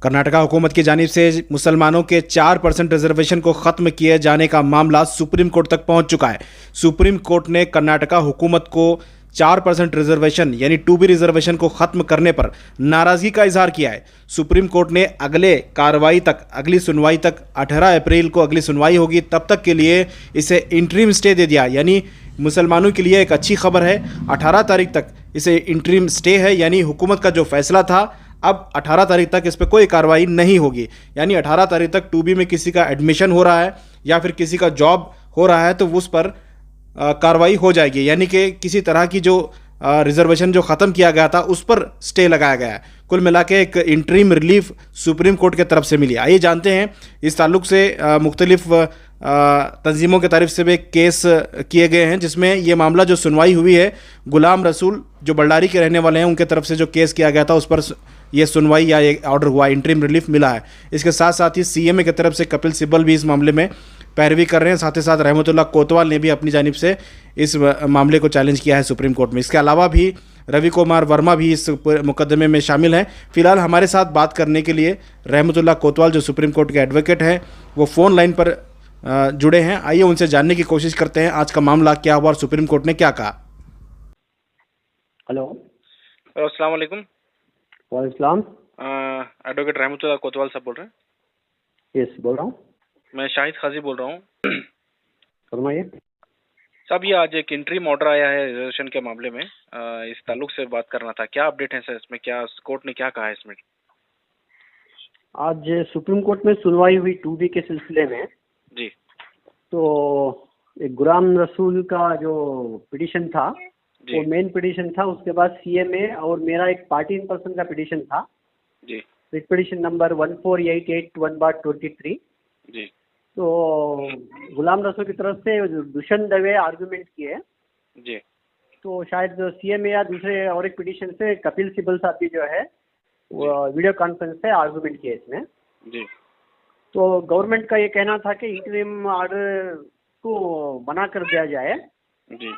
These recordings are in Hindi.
कर्नाटका हुकूमत की जानिब से मुसलमानों के 4% रिजर्वेशन को ख़त्म किए जाने का मामला सुप्रीम कोर्ट तक पहुंच चुका है। सुप्रीम कोर्ट ने कर्नाटका हुकूमत को 4% रिजर्वेशन यानी 2B रिजर्वेशन को ख़त्म करने पर नाराज़गी का इजहार किया है। सुप्रीम कोर्ट ने अगली सुनवाई तक 18 अप्रैल को अगली सुनवाई होगी, तब तक के लिए इसे इंटरिम स्टे दे दिया। यानी मुसलमानों के लिए एक अच्छी खबर है, 18 तारीख तक इसे इंटरिम स्टे है, यानी हुकूमत का जो फैसला था अब 18 तारीख तक इस पर कोई कार्रवाई नहीं होगी। यानी 18 तारीख तक 2B में किसी का एडमिशन हो रहा है या फिर किसी का जॉब हो रहा है तो उस पर कार्रवाई हो जाएगी। यानी कि किसी तरह की जो रिजर्वेशन जो ख़त्म किया गया था उस पर स्टे लगाया गया है। कुल मिला के एक इंटरिम रिलीफ सुप्रीम कोर्ट की तरफ से मिली। आइए जानते हैं इस ताल्लुक से मुख्तलिफ तंजीमों की तरफ से भी केस किए गए हैं, जिसमें ये मामला जो सुनवाई हुई है, गुलाम रसूल जो बल्लारी के रहने वाले हैं उनके तरफ से जो केस किया गया था उस पर ये सुनवाई या ये ऑर्डर हुआ, इंटरिम रिलीफ मिला है। इसके साथ साथ ही CMA की तरफ से कपिल सिब्बल भी इस मामले में पैरवी कर रहे हैं। साथ ही साथ रहमतुल्लाह कोतवाल ने भी अपनी जानिब से इस मामले को चैलेंज किया है सुप्रीम कोर्ट में। इसके अलावा भी रवि कुमार वर्मा भी इस मुकदमे में शामिल हैं। फिलहाल हमारे साथ बात करने के लिए रहमतुल्लाह कोतवाल जो सुप्रीम कोर्ट के एडवोकेट हैं वो फ़ोन लाइन पर जुड़े हैं। आइए उनसे जानने की कोशिश करते हैं आज का मामला क्या हुआ और सुप्रीम कोर्ट ने क्या कहा। हेलो, अस्सलाम वालेकुम। वालेकुम। एडवोकेट रहमतुल्लाह कोतवाल साहब बोल रहे हैं? यस, बोल रहा हूँ। मैं शाहिद खाजी बोल रहा हूँ। फरमाइए। साहब ये आज एक इंटरिम ऑर्डर आया है रिजर्वेशन के मामले में, इस ताल्लुक से बात करना था। क्या अपडेट है सर इसमें, क्या कोर्ट ने क्या कहा है इसमें? आज सुप्रीम कोर्ट में सुनवाई हुई 2B के सिलसिले में। जी। तो एक गुलाम रसूल का जो पिटीशन था वो मेन पिटीशन था, उसके बाद CMA और मेरा एक पार्टी इन पर्सन का पिटीशन था जी। Writ petition number 14881/23। जी। तो गुलाम रसूल की तरफ से दुष्यंत दवे आर्गुमेंट किए। जी। तो शायद CMA या दूसरे और एक पिटीशन से कपिल सिब्बल साहब भी जो है वो वीडियो कॉन्फ्रेंस से आर्गुमेंट किए इसमें। जी। तो गवर्नमेंट का ये कहना था कि इंटरिम ऑर्डर को बना कर दिया जाए। जी।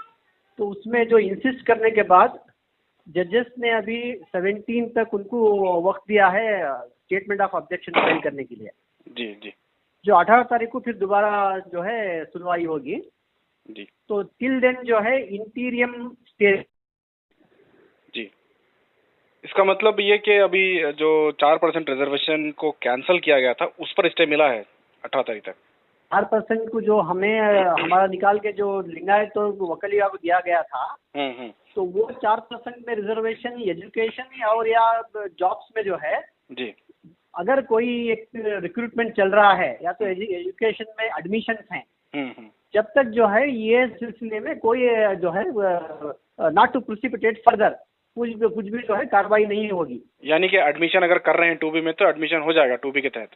तो उसमें जो इंसिस्ट करने के बाद जजेस ने अभी 17 तक उनको वक्त दिया है स्टेटमेंट ऑफ ऑब्जेक्शन फाइल करने के लिए। जी। जी। जो 18 तारीख को फिर दोबारा जो है सुनवाई होगी। जी। तो टिल देन जो है इंटीरियम स्टे। जी। इसका मतलब ये कि अभी जो 4% रिजर्वेशन को कैंसिल किया गया था उस पर स्टे मिला है 18 तारीख तक। 4% को जो हमें हमारा निकाल के जो लिंगायत तो वकलिया को दिया गया था, तो वो 4% में रिजर्वेशन एजुकेशन और या जॉब्स में जो है जी। अगर कोई एक रिक्रूटमेंट चल रहा है या तो एजुकेशन में एडमिशन हैं, जब तक जो है ये सिलसिले में कोई जो है नॉट टू प्रिसिपिटेट फर्दर कुछ भी जो है कार्रवाई नहीं होगी। यानी कि एडमिशन अगर कर रहे हैं 2B में तो एडमिशन हो जाएगा 2B के तहत।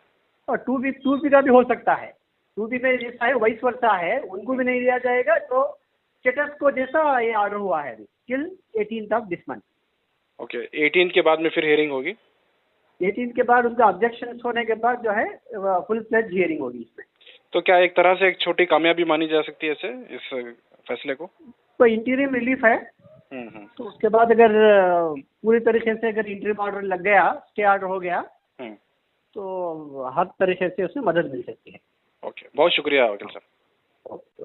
और 2B का भी हो सकता है। 2B में जैसा है वाइस वर्सा है, उनको भी नहीं दिया जाएगा। तो स्टेटस को जैसा ये ऑर्डर हुआ है till 18th of this month. Okay, 18 के बाद में फिर हियरिंग होगी। 18 के बाद उनका ऑब्जेक्शन होने के बाद जो है फुल फ्लेज हियरिंग होगी इसमें। तो क्या एक तरह से एक छोटी कामयाबी मानी जा सकती है इस फैसले को? तो इंटीरियम रिलीफ है। तो उसके बाद अगर पूरी तरीके से अगर इंटरिम ऑर्डर लग गया, स्टे ऑर्डर हो गया, तो हर तरीके से उसमें मदद मिल सकती है। ओके, बहुत शुक्रिया वकील साहब। ओके।